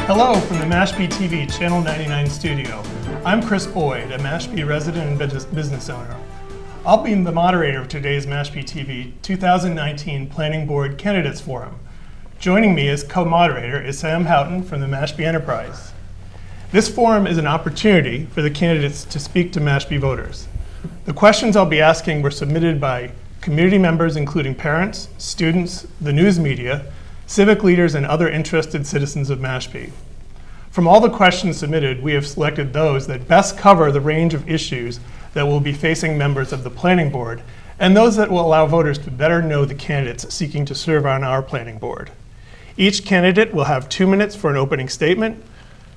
Hello from the MashpeeTV Channel 99 studio. I'm Chris Boyd, a Mashpee resident and business owner. I'll be the moderator of today's MashpeeTV 2019 Planning Board Candidates Forum. Joining me as co-moderator is Sam Houghton from the Mashpee Enterprise. This forum is an opportunity for the candidates to speak to Mashpee voters. The questions I'll be asking were submitted by community members including parents, students, the news media, civic leaders, and other interested citizens of Mashpee. From all the questions submitted, we have selected those that best cover the range of issues that will be facing members of the planning board, and those that will allow voters to better know the candidates seeking to serve on our planning board. Each candidate will have 2 minutes for an opening statement,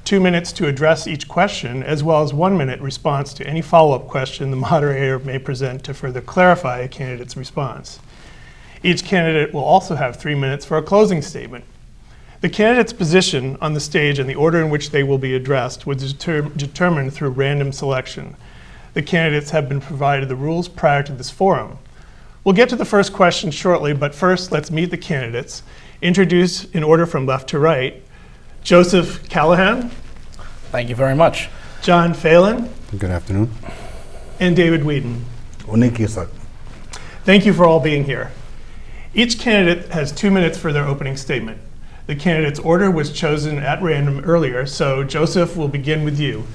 2 minutes to address each question, as well as 1 minute response to any follow-up question the moderator may present to further clarify a candidate's response. Each candidate will also have 3 minutes for a closing statement. The candidate's position on the stage and the order in which they will be addressed was determined through random selection. The candidates have been provided the rules prior to this forum. We'll get to the first question shortly, but first let's meet the candidates. Introduce in order from left to right. Joseph Callahan. Thank you very much. John Phelan. Good afternoon. And David Whedon. Thank you for all being here. Each candidate has 2 minutes for their opening statement. The candidate's order was chosen at random earlier, so Joseph, will begin with you.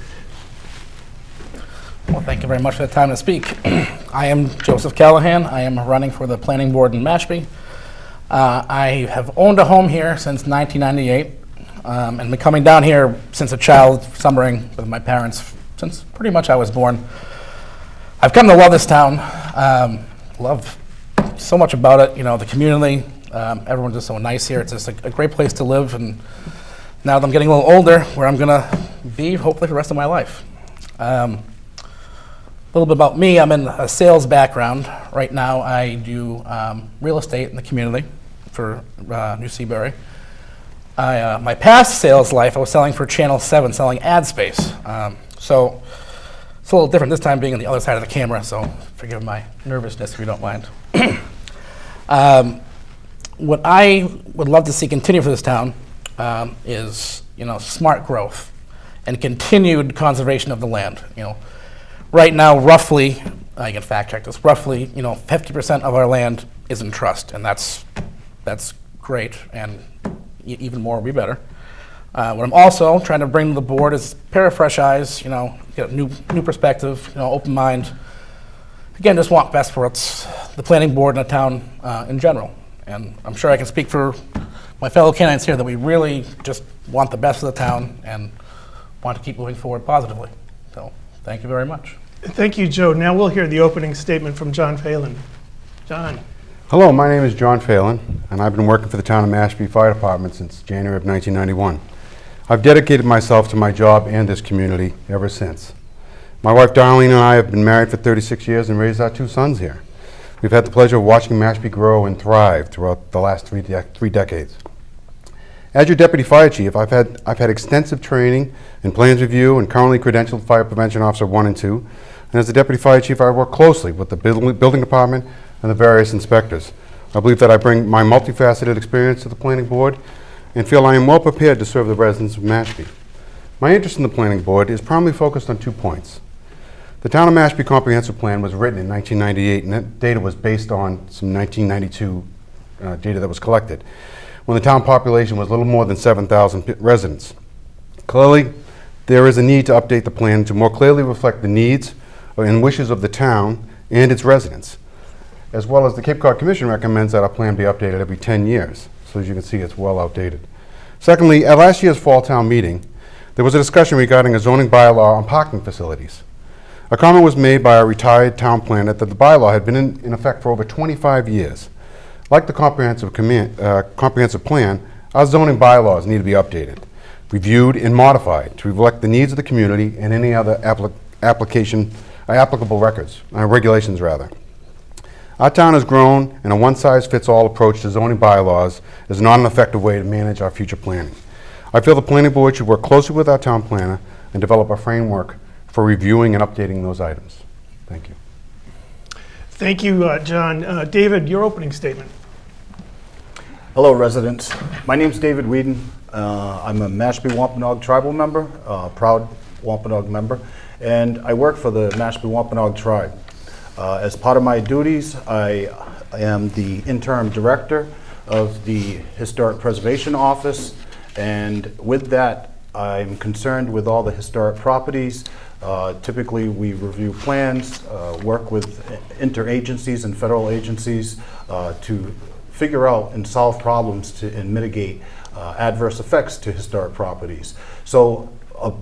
Well, thank you very much for the time to speak. I am Joseph Callahan. I am running for the planning board in Mashpee. I have owned a home here since 1998 and been coming down here since a child, summering with my parents since pretty much I was born. I've come to love this town, love so much about it, you know, the community. Everyone's just so nice here. It's just a great place to live, and now that I'm getting a little older, where I'm gonna be hopefully for the rest of my life. A little bit about me, I'm in a sales background. Right now I do real estate in the community for New Seabury. My past sales life, I was selling for Channel 7, selling ad space. So it's a little different this time being on the other side of the camera, so forgive my nervousness if you don't mind. What I would love to see continue for this town is, you know, smart growth and continued conservation of the land. You know, right now, roughly, I can fact check this, roughly, you know, 50% of our land is in trust, and that's great, and even more would be better. What I'm also trying to bring to the board is a pair of fresh eyes, you know, get a new perspective, you know, open mind. Again, just want best for the planning board and the town in general. And I'm sure I can speak for my fellow candidates here that we really just want the best for the town and want to keep moving forward positively. So thank you very much. Thank you, Joe. Now we'll hear the opening statement from John Phelan. John. Hello, my name is John Phelan, and I've been working for the town of Mashpee Fire Department since January of 1991. I've dedicated myself to my job and this community ever since. My wife Darlene and I have been married for 36 years and raised our 2 sons here. We've had the pleasure of watching Mashpee grow and thrive throughout the last three decades. As your deputy fire chief, I've had extensive training in plans review and currently credentialed fire prevention officer 1 and 2. And as the deputy fire chief, I work closely with the building department and the various inspectors. I believe that I bring my multifaceted experience to the planning board and feel I am well prepared to serve the residents of Mashpee. My interest in the planning board is primarily focused on 2 points. The Town of Mashpee Comprehensive Plan was written in 1998, and that data was based on some 1992 data that was collected, when the town population was a little more than 7,000 residents. Clearly, there is a need to update the plan to more clearly reflect the needs and wishes of the town and its residents, as well as the Cape Cod Commission recommends that our plan be updated every 10 years. So as you can see, it's well outdated. Secondly, at last year's fall town meeting, there was a discussion regarding a zoning bylaw on parking facilities. A comment was made by our retired town planner that the bylaw had been in effect for over 25 years. Like the comprehensive plan, our zoning bylaws need to be updated, reviewed, and modified to reflect the needs of the community and any other applicable regulations rather. Our town has grown, and a one-size-fits-all approach to zoning bylaws is not an effective way to manage our future planning. I feel the planning board should work closely with our town planner and develop a framework for reviewing and updating those items. Thank you. Thank you, John. David, your opening statement. Hello, residents. My name's David Whedon. I'm a Mashpee Wampanoag tribal member, proud Wampanoag member, and I work for the Mashpee Wampanoag tribe. As part of my duties, I am the interim director of the Historic Preservation Office, and with that, I'm concerned with all the historic properties. Typically, we review plans, work with interagencies and federal agencies to figure out and solve problems and mitigate adverse effects to historic properties. So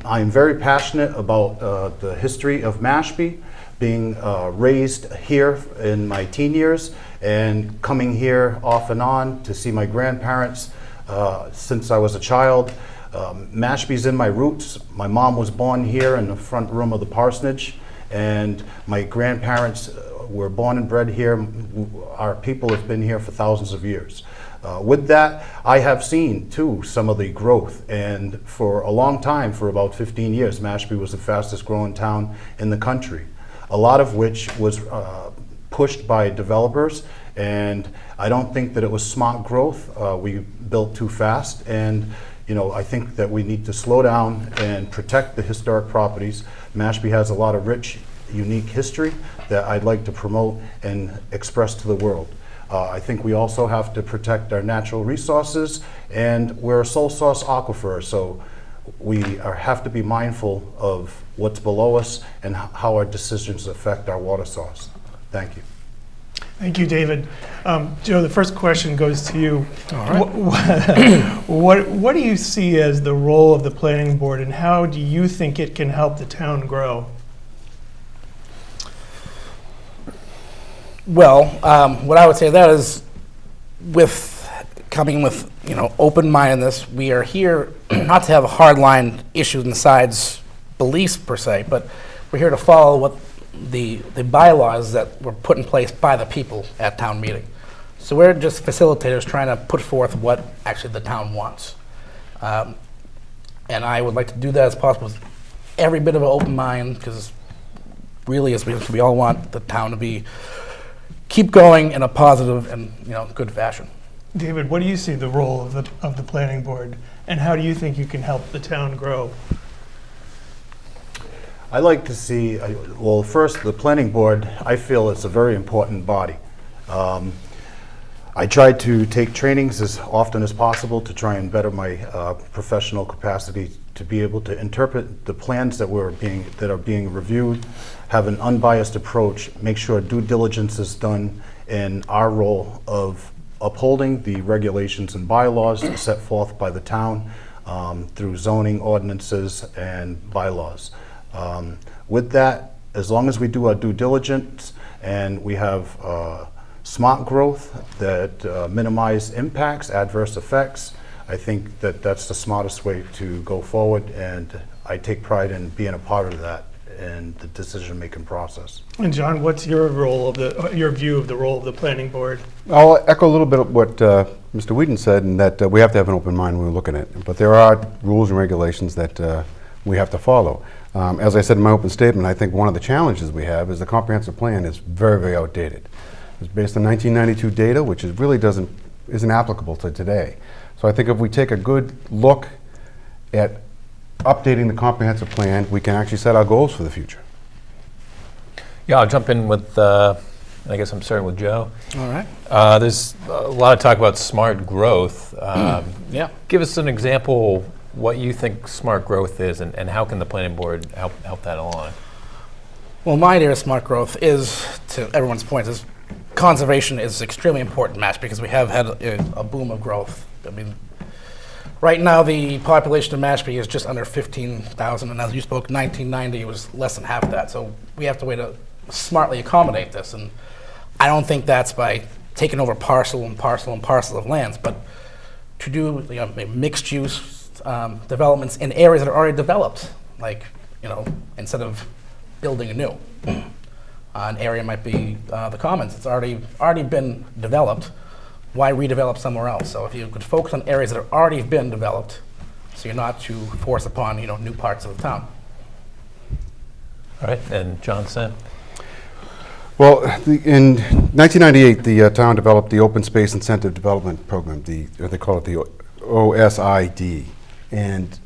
I'm very passionate about the history of Mashpee, being raised here in my teen years and coming here off and on to see my grandparents since I was a child. Mashpee's in my roots. My mom was born here in the front room of the parsonage, and my grandparents were born and bred here. Our people have been here for thousands of years. With that, I have seen too some of the growth, and for a long time, for about 15 years, Mashpee was the fastest growing town in the country, a lot of which was pushed by developers, and I don't think that it was smart growth. We built too fast, and I think that we need to slow down and protect the historic properties. Mashpee has a lot of rich, unique history that I'd like to promote and express to the world. I think we also have to protect our natural resources, and we're a sole source aquifer, so we have to be mindful of what's below us and how our decisions affect our water source. Thank you. Thank you, David. Joe, the first question goes to you. All right. What do you see as the role of the planning board, and how do you think it can help the town grow? Well, what I would say that is, with coming with open-mindedness, we are here not to have hard-line issues and sides beliefs per se, but we're here to follow what the bylaws that were put in place by the people at town meeting. So we're just facilitators trying to put forth what actually the town wants. And I would like to do that as possible with every bit of an open mind, because really, as we all want the town to keep going in a positive and good fashion. David, what do you see the role of the planning board, and how do you think you can help the town grow? I like to see, well, first, the planning board, I feel it's a very important body. I try to take trainings as often as possible to try and better my professional capacity to be able to interpret the plans that are being reviewed, have an unbiased approach, make sure due diligence is done in our role of upholding the regulations and bylaws set forth by the town through zoning ordinances and bylaws. With that, as long as we do our due diligence and we have smart growth that minimize impacts, adverse effects, I think that that's the smartest way to go forward, and I take pride in being a part of that in the decision-making process. And John, what's your your view of the role of the planning board? I'll echo a little bit of what Mr. Whedon said, and that we have to have an open mind when we're looking at it. But there are rules and regulations that we have to follow. As I said in my open statement, I think one of the challenges we have is the comprehensive plan is very, very outdated. It's based on 1992 data, which really isn't applicable to today. So I think if we take a good look at updating the comprehensive plan, we can actually set our goals for the future. Yeah, I'll jump in with, I guess I'm starting with Joe. All right. There's a lot of talk about smart growth. Yeah. Give us an example what you think smart growth is, and how can the planning board help that along? Well, my idea of smart growth is, to everyone's point, is conservation is extremely important in Mashpee because we have had a boom of growth. I mean, right now the population of Mashpee is just under 15,000, and as you spoke, 1990 it was less than half that. So we have to way to smartly accommodate this, and I don't think that's by taking over parcel and parcel and parcel of lands, but to do mixed use developments in areas that are already developed, like instead of building anew. An area might be the commons. It's already been developed. Why redevelop somewhere else? So if you could focus on areas that have already been developed, so you're not to force upon new parts of the town. All right, and John Sam. Well, in 1998, the town developed the Open Space Incentive Development Program, they call it the OSID. And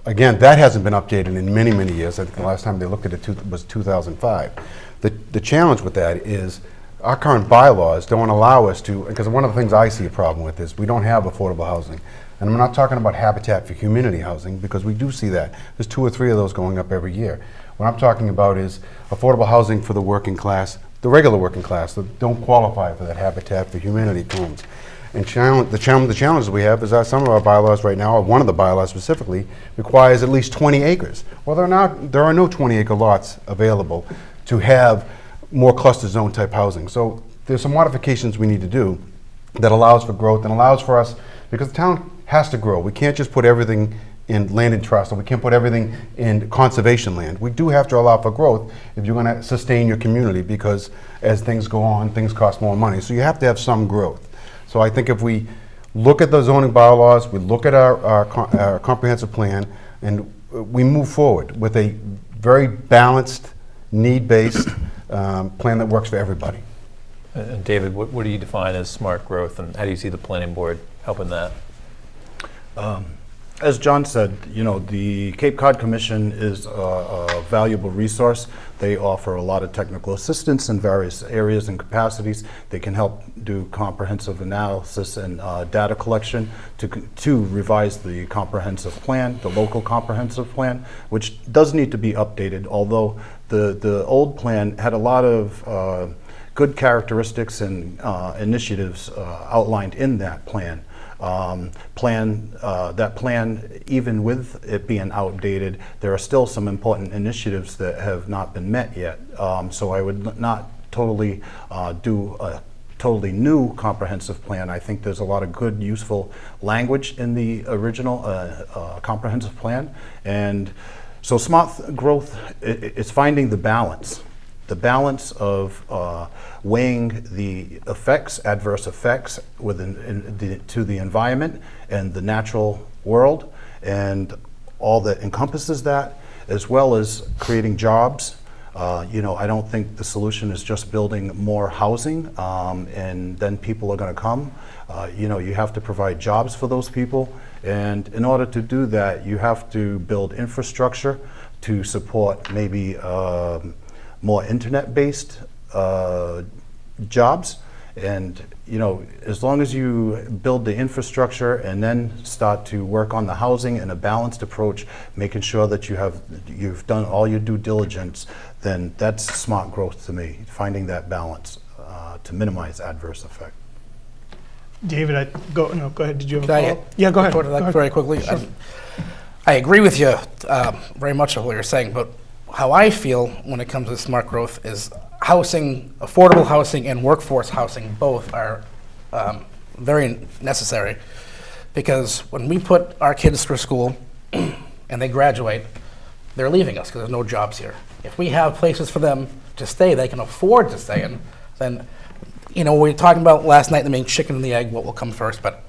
again, that hasn't been updated in many, many years. I think the last time they looked at it was 2005. The challenge with that is our current bylaws don't allow us to, because one of the things I see a problem with is we don't have affordable housing. And I'm not talking about Habitat for Humanity housing, because we do see that. There's 2 or 3 of those going up every year. What I'm talking about is affordable housing for the working class, the regular working class that don't qualify for that Habitat for Humanity homes. And the challenges we have is that some of our bylaws right now, or one of the bylaws specifically, requires at least 20 acres. Well, there are no 20-acre lots available to have more cluster zone type housing. So there's some modifications we need to do that allows for growth and allows for us, because the town has to grow. We can't just put everything in land and trust, or we can't put everything in conservation land. We do have to allow for growth if you're going to sustain your community, because as things go on, things cost more money. So you have to have some growth. So I think if we look at the zoning bylaws, we look at our comprehensive plan, and we move forward with a very balanced, need-based plan that works for everybody. And David, what do you define as smart growth, and how do you see the planning board helping that? As John said, you know, the Cape Cod Commission is a valuable resource. They offer a lot of technical assistance in various areas and capacities. They can help do comprehensive analysis and data collection to revise the comprehensive plan, the local comprehensive plan, which does need to be updated, although the old plan had a lot of good characteristics and initiatives outlined in that plan. That plan, even with it being outdated, there are still some important initiatives that have not been met yet. So I would not totally do a totally new comprehensive plan. I think there's a lot of good, useful language in the original comprehensive plan. And so smart growth, it's finding the balance. The balance of weighing the effects, adverse effects to the environment and the natural world, and all that encompasses that, as well as creating jobs. You know, I don't think the solution is just building more housing and then people are going to come. You know, you have to provide jobs for those people, and in order to do that, you have to build infrastructure to support maybe more internet-based jobs. And you know, as long as you build the infrastructure and then start to work on the housing in a balanced approach, making sure that you've done all your due diligence, then that's smart growth to me, finding that balance to minimize adverse effect. David, go ahead. Did you have a Can I follow-up? Yeah, go ahead. report to that Go ahead. very quickly? Sure. I agree with you very much of what you're saying, but how I feel when it comes to smart growth is housing, affordable housing and workforce housing both are very necessary, because when we put our kids through school and they graduate, they're leaving us because there's no jobs here. If we have places for them to stay, they can afford to stay in, then, you know, we were talking about last night, the main chicken and the egg, what will come first, but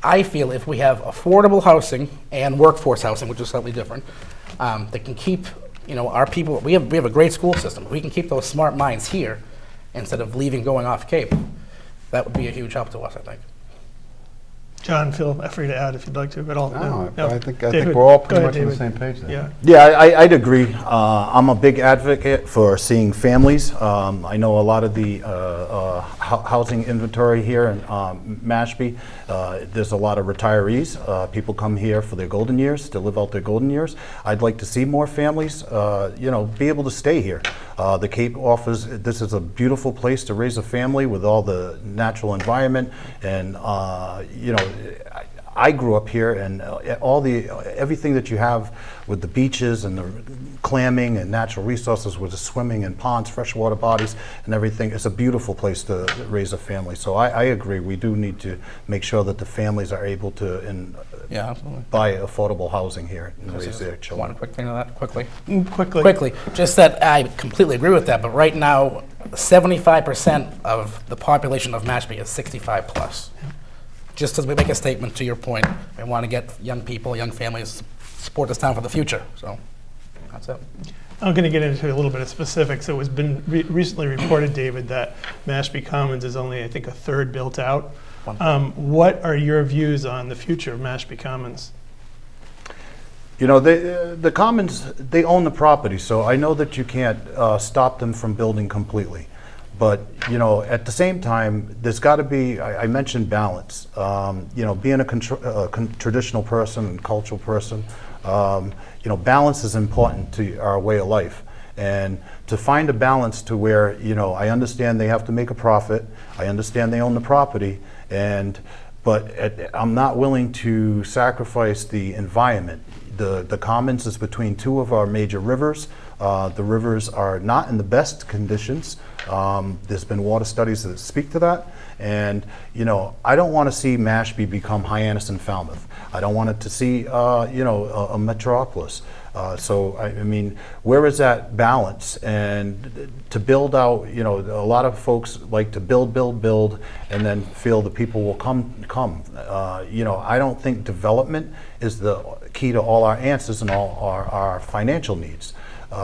I feel if we have affordable housing and workforce housing, which is slightly different, that can keep, you know, our people, we have a great school system. If we can keep those smart minds here instead of leaving, going off Cape, that would be a huge help to us, I think. John, feel free to add if you'd like to at all. No, No. I think David, we're all go pretty ahead, much on the David. same page there. Yeah. Yeah, I'd agree. I'm a big advocate for seeing families. I know a lot of the housing inventory here in Mashpee. There's a lot of retirees. People come here for their golden years, to live out their golden years. I'd like to see more families, you know, be able to stay here. The Cape offers, this is a beautiful place to raise a family with all the natural environment, and you know, I grew up here, and everything that you have with the beaches and the clamming and natural resources with the swimming and ponds, freshwater bodies and everything, it's a beautiful place to raise a family. So I agree, we do need to make sure that the families are able to Yeah, absolutely. buy affordable housing here and raise their One children. quick thing on that, quickly. Quickly. Just that I completely agree with that, but right now, 75% of the population of Mashpee is 65 plus. Just as we make a statement to your point, we want to get young people, young families, support this town for the future, so that's it. I'm going to get into a little bit of specifics. It was been recently reported, David, that Mashpee Commons is only, I think, a third built out. What are your views on the future of Mashpee Commons? You know, the Commons, they own the property, so I know that you can't stop them from building completely. But, you know, at the same time, there's got to be, I mentioned balance. You know, being a traditional person and cultural person, you know, balance is important to our way of life. And to find a balance to where, you know, I understand they have to make a profit, I understand they own the property, but I'm not willing to sacrifice the environment. The Commons is between two of our major rivers. The rivers are not in the best conditions. There's been water studies that speak to that. And, you know, I don't want to see Mashpee become Hyannis and Falmouth. I don't want it to see, you know, a metropolis. So, I mean, where is that balance? And to build out, you know, a lot of folks like to build, and then feel the people will come. You know, I don't think development is the key to all our answers and all our financial needs.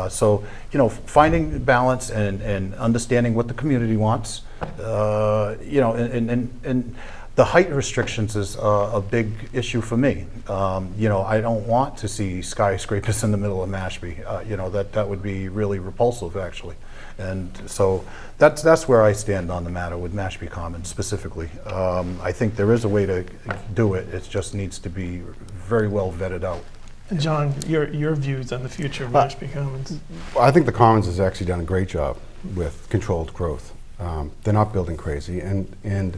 So, you know, finding balance and understanding what the community wants, you know, and the height restrictions is a big issue for me. You know, I don't want to see skyscrapers in the middle of Mashpee. You know, that would be really repulsive, actually. And so that's where I stand on the matter with Mashpee Commons specifically. I think there is a way to do it. It just needs to be very well vetted out. John, your views on the future of Mashpee Commons? I think the Commons has actually done a great job with controlled growth. They're not building crazy, and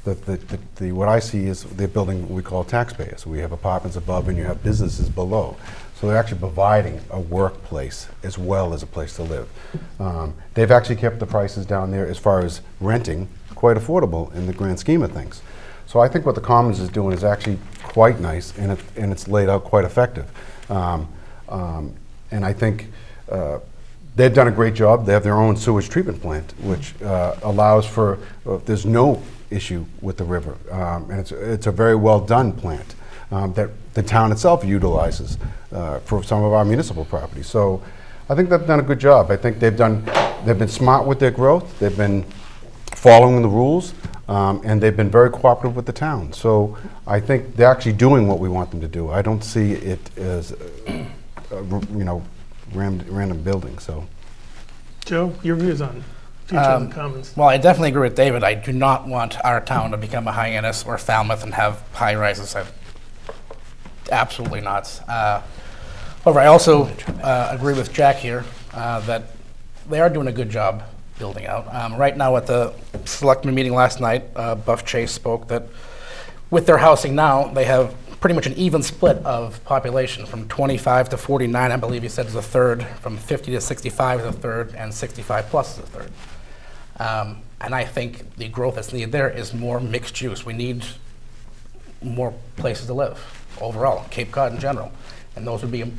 what I see is they're building what we call taxpayers. We have apartments above and you have businesses below. So they're actually providing a workplace as well as a place to live. They've actually kept the prices down there as far as renting quite affordable in the grand scheme of things. So I think what the Commons is doing is actually quite nice, and it's laid out quite effective. And I think they've done a great job. They have their own sewage treatment plant, which allows for, there's no issue with the river. And it's a very well done plant that the town itself utilizes for some of our municipal properties. So I think they've done a good job. I think they've been smart with their growth. They've been following the rules. And they've been very cooperative with the town. So I think they're actually doing what we want them to do. I don't see it as, you know, random building. So, Joe, your views on future of the Commons? Well, I definitely agree with David. I do not want our town to become a Hyannis or Falmouth and have high rises. Absolutely not. However, I also agree with Jack here that they are doing a good job building out. Right now at the selectmen meeting last night, Buff Chase spoke that with their housing now, they have pretty much an even split of population from 25 to 49, I believe he said is a third, from 50 to 65 is a third, and 65 plus is a third. And I think the growth that's needed there is more mixed use. We need more places to live overall, Cape Cod in general. And those would be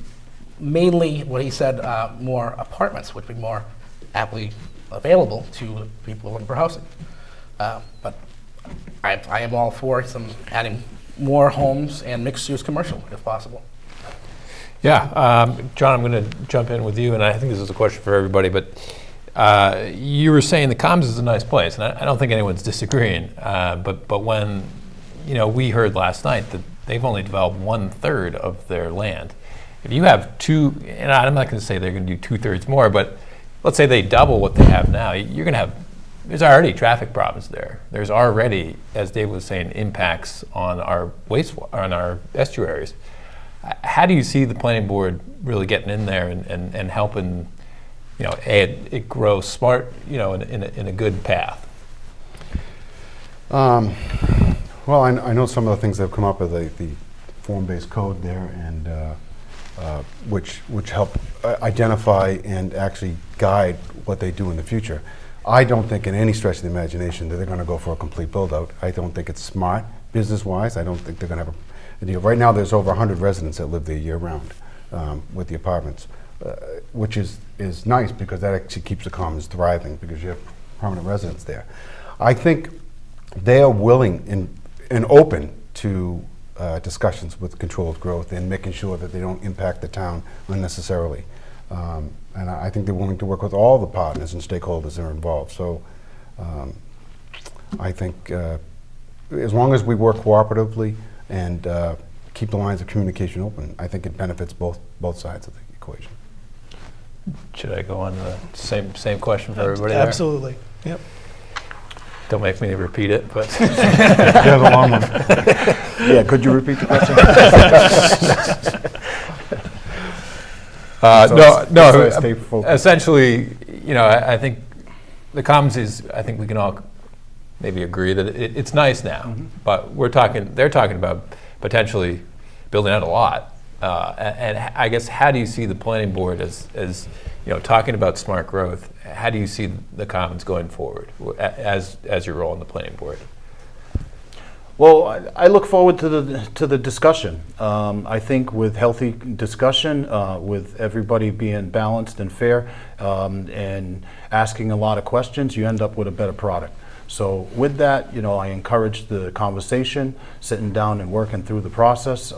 mainly, what he said, more apartments, which would be more aptly available to people looking for housing. But I am all for adding more homes and mixed-use commercial, if possible. Yeah, John, I'm going to jump in with you, and I think this is a question for everybody, but you were saying the Commons is a nice place, and I don't think anyone's disagreeing, but when, you know, we heard last night that they've only developed 1/3 of their land. If you have two, and I'm not going to say they're going to do 2/3 more, but let's say they double what they have now, you're going to have, there's already traffic problems there. There's already, as Dave was saying, impacts on our on our estuaries. How do you see the planning board really getting in there and helping, you know, it grow smart, you know, in a good path? Well, I know some of the things that have come up with the form-based code there, and which help identify and actually guide what they do in the future. I don't think in any stretch of the imagination that they're going to go for a complete build-out. I don't think it's smart business-wise. I don't think they're going to have a deal. Right now there's over 100 residents that live there year-round with the apartments, which is nice because that actually keeps the Commons thriving because you have permanent residents there. I think they are willing and open to discussions with controlled growth and making sure that they don't impact the town unnecessarily. And I think they're willing to work with all the partners and stakeholders that are involved. So I think as long as we work cooperatively and keep the lines of communication open, I think it benefits both sides of the equation. Should I go on to the same question for everybody there? Absolutely. Yep. Don't make me repeat it, but There's a long one. Yeah, could you repeat the question? no. Stay focused. Essentially, I think the Commons is. I think we can all maybe agree that it's nice now, but they're talking about potentially building out a lot. And I guess, how do you see the planning board as talking about smart growth? How do you see the Commons going forward as your role in the planning board? Well, I look forward to the discussion. I think with healthy discussion, with everybody being balanced and fair, and asking a lot of questions, you end up with a better product. So with that, I encourage the conversation, sitting down and working through the process.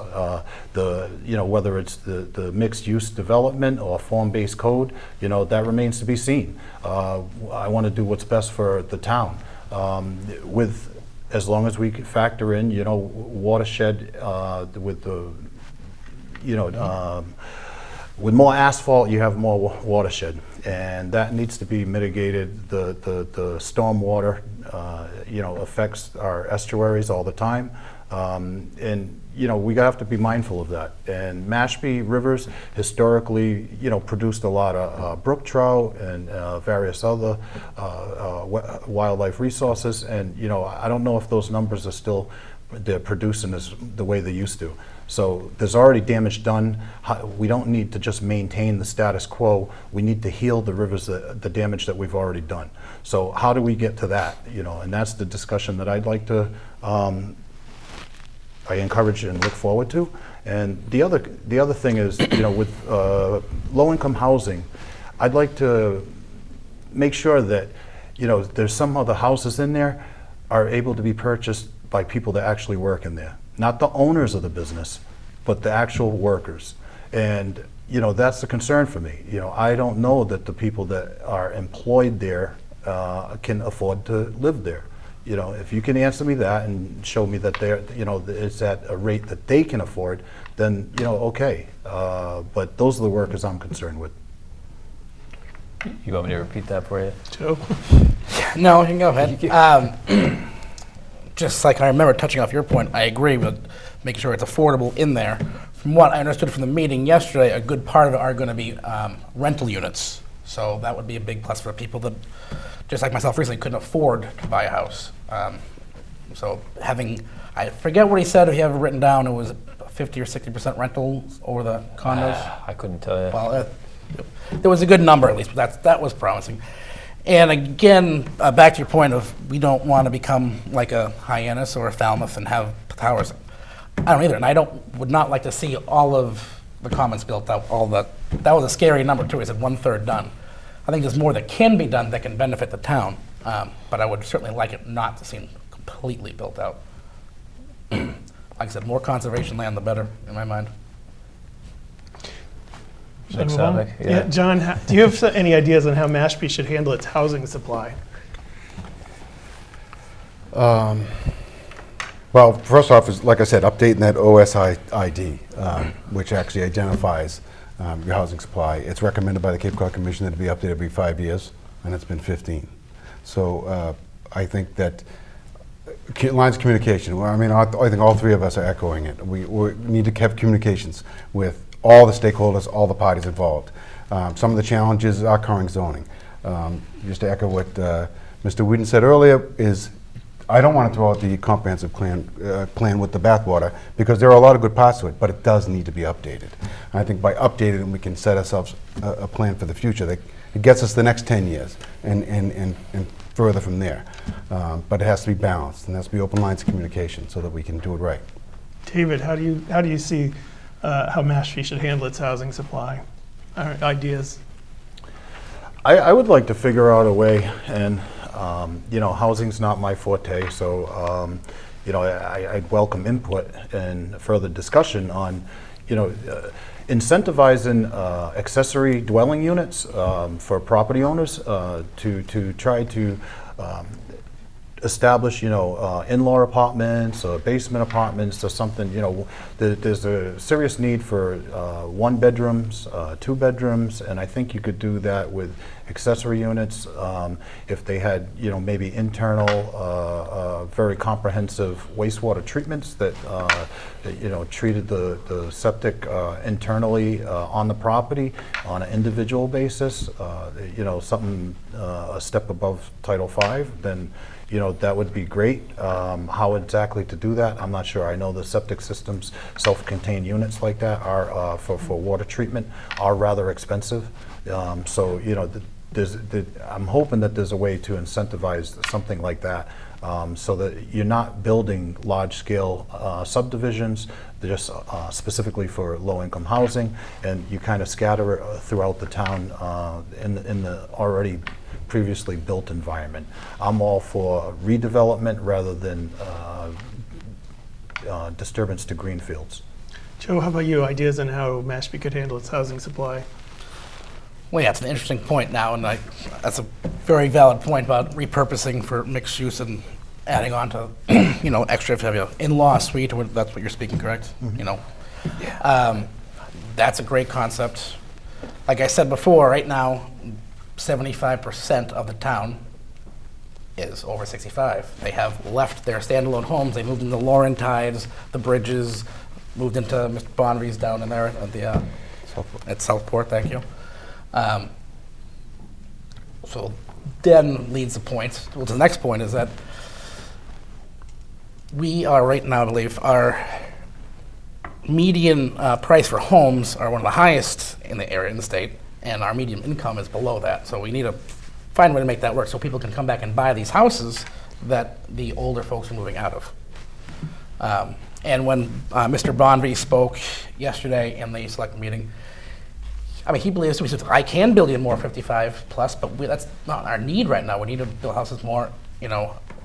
Whether it's the mixed-use development or form-based code, that remains to be seen. I want to do what's best for the town. As long as we can factor in, watershed with the, with more asphalt, you have more watershed, and that needs to be mitigated. The stormwater, affects our estuaries all the time, and we have to be mindful of that. And Mashpee rivers historically, produced a lot of brook trout and various other wildlife resources. And I don't know if those numbers are still they're producing the way they used to. So there's already damage done. We don't need to just maintain the status quo. We need to heal the rivers, the damage that we've already done. So how do we get to that? And that's the discussion that I'd like to, I encourage and look forward to. And the other thing is, with low-income housing, I'd like to make sure that, there's some of the houses in there are able to be purchased by people that actually work in there. Not the owners of the business, but the actual workers. And, that's the concern for me. I don't know that the people that are employed there can afford to live there. If you can answer me that and show me that it's at a rate that they can afford, then, okay. But those are the workers I'm concerned with. You want me to repeat that for you? Joe? No, you can go ahead. Just like I remember touching off your point, I agree with making sure it's affordable in there. From what I understood from the meeting yesterday, a good part of it are going to be rental units. So that would be a big plus for people that, just like myself recently, couldn't afford to buy a house. So I forget what he said, if you have it written down, it was 50 or 60% rentals over the condos. I couldn't tell you. Well, there was a good number at least, but that was promising. And again, back to your point of we don't want to become like a Hyannis or a Falmouth and have towers. I don't either, and I would not like to see all of the commons built out. That was a scary number too. He said 1/3 done. I think there's more that can be done that can benefit the town, but I would certainly like it not to seem completely built out. Like I said, more conservation land, the better in my mind. Makes Move on? sense. Yeah, John, do you have any ideas on how Mashpee should handle its housing supply? Well, first off, is like I said, updating that OSID, which actually identifies your housing supply. It's recommended by the Cape Cod Commission that it be updated every 5 years, and it's been 15. So I think that lines of communication, well, I think all three of us are echoing it. We need to have communications with all the stakeholders, all the parties involved. Some of the challenges are current zoning. Just to echo what Mr. Whedon said earlier is, I don't want to throw out the comprehensive plan with the bathwater, because there are a lot of good parts to it, but it does need to be updated. And I think by updating it, we can set ourselves a plan for the future that it gets us the next 10 years and further from there. But it has to be balanced, and there has to be open lines of communication so that we can do it right. David, how do you see how Mashpee should handle its housing supply? Ideas? I would like to figure out a way, and housing's not my forte, so I'd welcome input and further discussion on, incentivizing accessory dwelling units for property owners to try to establish, in-law apartments or basement apartments or something. There's a serious need for 1 bedrooms, 2 bedrooms, and I think you could do that with accessory units if they had, maybe internal, very comprehensive wastewater treatments that, treated the septic internally on the property on an individual basis, something a step above Title V, then that would be great. How exactly to do that, I'm not sure. I know the septic systems, self-contained units like that are, for water treatment, are rather expensive. So, I'm hoping that there's a way to incentivize something like that, so that you're not building large-scale subdivisions just specifically for low-income housing, and you kind of scatter it throughout the town in the already previously built environment. I'm all for redevelopment rather than disturbance to greenfields. Joe, how about you? Ideas on how Mashpee could handle its housing supply? Well, yeah, it's an interesting point now, and that's a very valid point about repurposing for mixed use and adding on to, extra if you have an in-law suite, or that's what you're speaking, correct? Mm-hmm. That's a great concept. Like I said before, right now, 75% of the town is over 65. They have left their standalone homes. They moved into Laurentides, the Bridges, moved into Mr. Bonry's down in there at Southport, thank you. So then leads the point, well, the next point is that we are right now, I believe, our median price for homes are one of the highest in the area, in the state, and our median income is below that. So we need to find a way to make that work so people can come back and buy these houses that the older folks are moving out of. And when Mr. Bonry spoke yesterday in the select meeting, he believes, he says, I can build you more 55 plus, but that's not our need right now. We need to build houses more,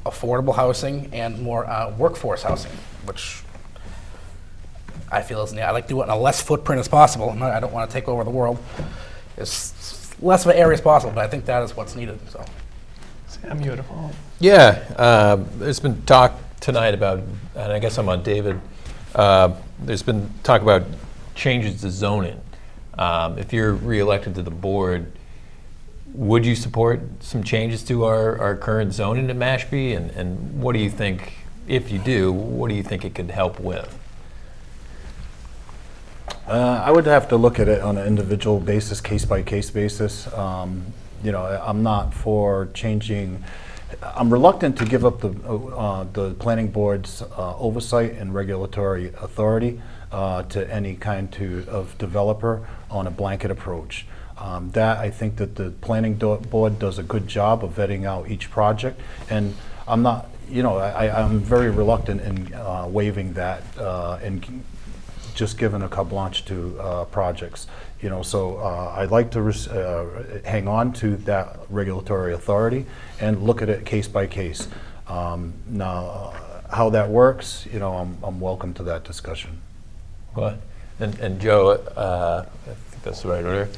affordable housing and more workforce housing, which I feel is needed. I like to do it in a less footprint as possible. I don't want to take over the world. It's less of an area as possible, but I think that is what's needed. So, Sam, you had a follow-up? Yeah, there's been talk tonight about, and I guess I'm on David, there's been talk about changes to zoning. If you're reelected to the board, would you support some changes to our current zoning in Mashpee? And what do you think, if you do, what do you think it could help with? I would have to look at it on an individual basis, case-by-case basis. I'm not for changing. I'm reluctant to give up the planning board's oversight and regulatory authority to any kind of developer on a blanket approach. That I think that the planning board does a good job of vetting out each project, and I'm not, I'm very reluctant in waiving that and just giving a carte blanche to projects. So I'd like to hang on to that regulatory authority and look at it case by case. Now, how that works, I'm welcome to that discussion. What? And Joe, I think that's the right order.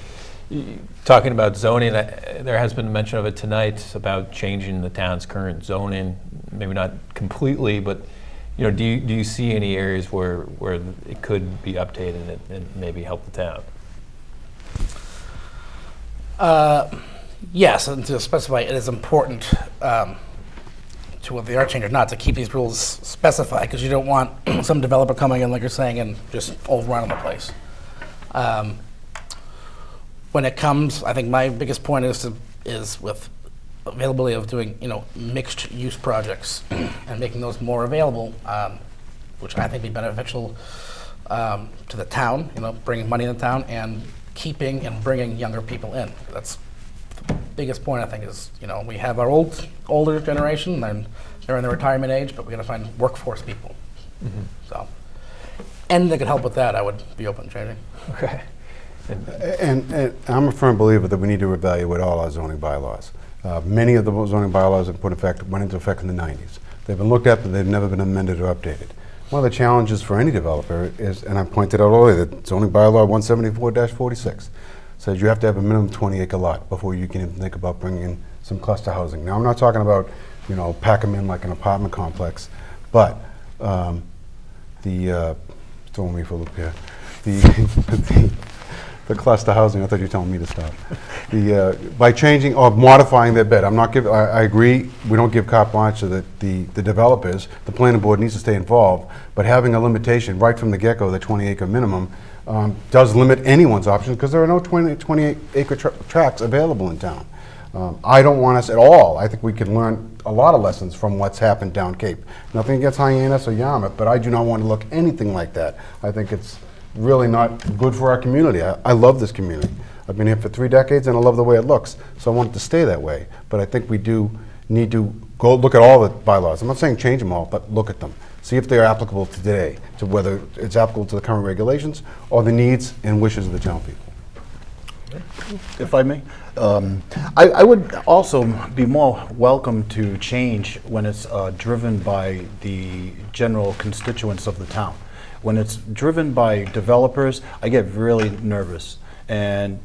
Talking about zoning, there has been mention of it tonight about changing the town's current zoning. Maybe not completely, but do you see any areas where it could be updated and maybe help the town? Yes, and to specify, it is important to what they are changing or not to keep these rules specified, because you don't want some developer coming in, like you're saying, and just overrunning the place. When it comes, I think my biggest point is with availability of doing mixed use projects and making those more available, which I think would be beneficial to the town, bringing money in the town and keeping and bringing younger people in. That's the biggest point, I think, is we have our older generation and they're in the retirement age, but we got to find workforce people. Mm-hmm. So, and they could help with that. I would be open to changing. Okay. And I'm a firm believer that we need to evaluate all our zoning bylaws. Many of the zoning bylaws that went into effect in the 90s. They've been looked at, but they've never been amended or updated. One of the challenges for any developer is, and I pointed out earlier, that zoning bylaw 174-46 says you have to have a minimum 20-acre lot before you can even think about bringing in some cluster housing. Now, I'm not talking about, pack them in like an apartment complex, but throwing me for a loop here. The cluster housing, I thought you were telling me to stop. By changing or modifying their bed, I agree, we don't give carte blanche to the developers. The planning board needs to stay involved, but having a limitation right from the get-go, the 20-acre minimum, does limit anyone's options because there are no 28-acre tracts available in town. I don't want us at all. I think we can learn a lot of lessons from what's happened down Cape. Nothing against Hyannis or Yarmouth, but I do not want to look anything like that. I think it's really not good for our community. I love this community. I've been here for 3 decades and I love the way it looks, so I want it to stay that way. But I think we do need to go look at all the bylaws. I'm not saying change them all, but look at them. See if they're applicable to today, to whether it's applicable to the current regulations or the needs and wishes of the town people. If I may, I would also be more welcome to change when it's driven by the general constituents of the town. When it's driven by developers, I get really nervous. And,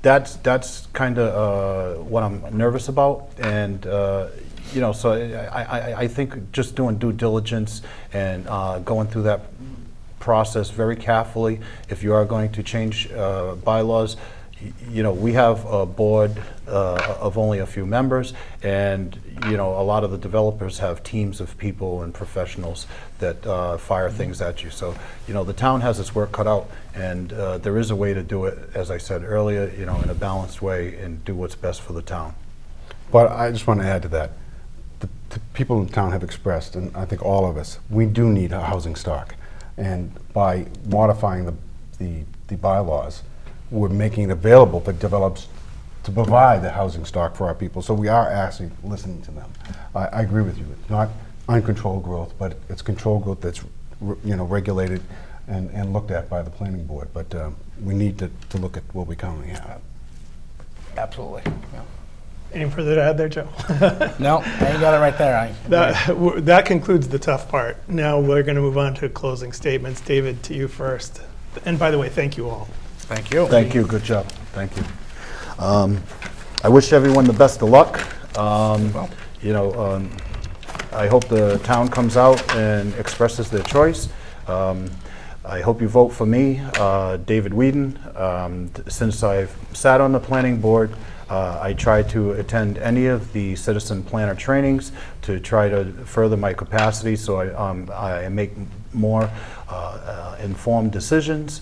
that's kind of what I'm nervous about. And, so I think just doing due diligence and going through that process very carefully, if you are going to change bylaws, we have a board of only a few members, and a lot of the developers have teams of people and professionals that fire things at you. So the town has its work cut out, and there is a way to do it, as I said earlier, in a balanced way and do what's best for the town. But I just want to add to that. The people in town have expressed, and I think all of us, we do need a housing stock. And by modifying the bylaws, we're making it available for developers to provide the housing stock for our people. So we are actually listening to them. I agree with you. It's not uncontrolled growth, but it's controlled growth that's regulated and looked at by the planning board. But we need to look at what we currently have. Absolutely. Yeah. Any further to add there, Joe? No, you got it right there. That concludes the tough part. Now we're going to move on to closing statements. David, to you first. And by the way, thank you all. Thank you. Thank you. Good job. Thank you. I wish everyone the best of luck. I hope the town comes out and expresses their choice. I hope you vote for me, David Whedon. Since I've sat on the planning board, I try to attend any of the citizen planner trainings to try to further my capacity so I make more informed decisions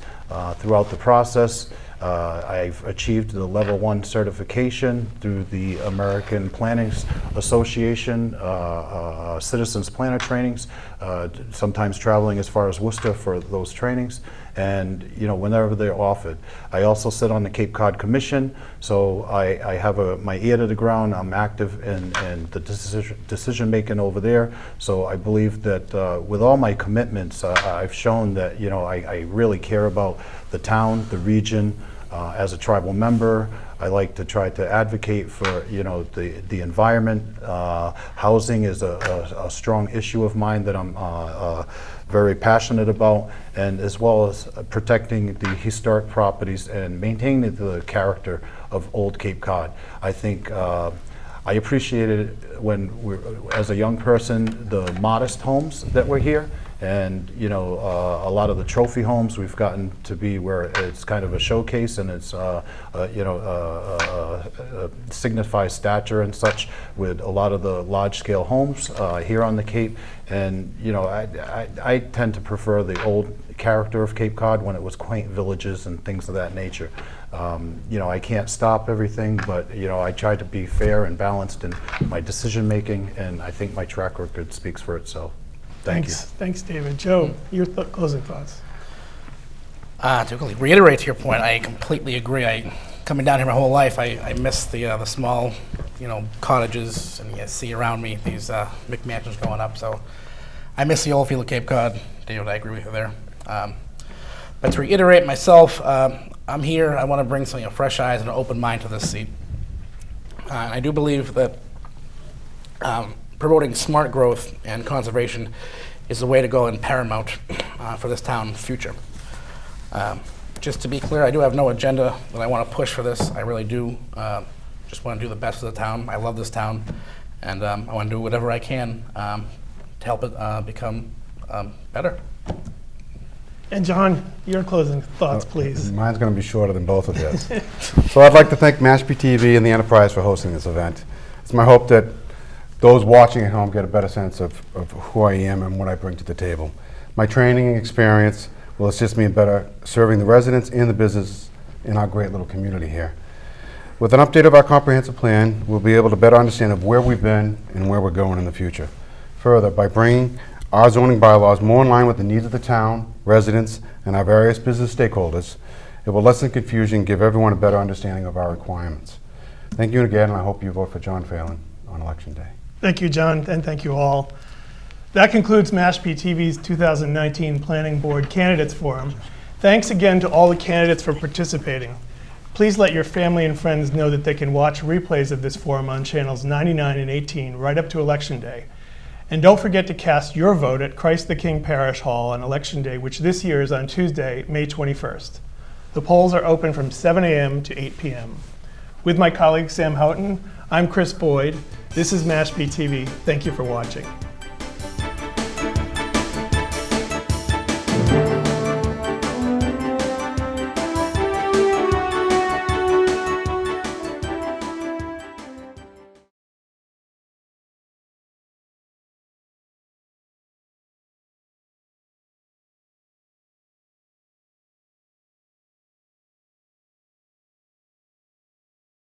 throughout the process. I've achieved the level 1 certification through the American Planning Association Citizens Planner trainings, sometimes traveling as far as Worcester for those trainings, and whenever they're offered. I also sit on the Cape Cod Commission, so I have my ear to the ground. I'm active in the decision making over there, so I believe that with all my commitments, I've shown that I really care about the town, the region. As a tribal member, I like to try to advocate for the environment. Housing is a strong issue of mine that I'm very passionate about, and as well as protecting the historic properties and maintaining the character of Old Cape Cod. I think I appreciated when as a young person, the modest homes that were here. And a lot of the trophy homes we've gotten to be where it's kind of a showcase, and it's signifies stature and such with a lot of the large-scale homes here on the Cape. And I tend to prefer the old character of Cape Cod when it was quaint villages and things of that nature. I can't stop everything, but I try to be fair and balanced in my decision making, and I think my track record speaks for itself. Thanks, David. Joe, your closing thoughts. To reiterate to your point, I completely agree. Coming down here my whole life, I miss the small, cottages, and you see around me these McMansions going up. So I miss the old feel of Cape Cod. David, I agree with you there. But to reiterate myself, I'm here. I want to bring some fresh eyes and an open mind to this seat. I do believe that promoting smart growth and conservation is the way to go and paramount for this town's future. Just to be clear, I do have no agenda that I want to push for this. I really do just want to do the best for the town. I love this town, and I want to do whatever I can to help it become better. And John, your closing thoughts, please. Mine's going to be shorter than both of theirs. So I'd like to thank MashpeeTV and the Enterprise for hosting this event. It's my hope that those watching at home get a better sense of who I am and what I bring to the table. My training and experience will assist me in better serving the residents and the business in our great little community here. With an update of our comprehensive plan, we'll be able to better understand of where we've been and where we're going in the future. Further, by bringing our zoning bylaws more in line with the needs of the town, residents, and our various business stakeholders, it will lessen confusion and give everyone a better understanding of our requirements. Thank you again, and I hope you vote for John Phelan on Election Day. Thank you, John, and thank you all. That concludes MashpeeTV's 2019 Planning Board Candidates Forum. Thanks again to all the candidates for participating. Please let your family and friends know that they can watch replays of this forum on channels 99 and 18 right up to Election Day. And don't forget to cast your vote at Christ the King Parish Hall on Election Day, which this year is on Tuesday, May 21st. The polls are open from 7 a.m. to 8 p.m. With my colleague Sam Houghton, I'm Chris Boyd. This is MashpeeTV. Thank you for watching.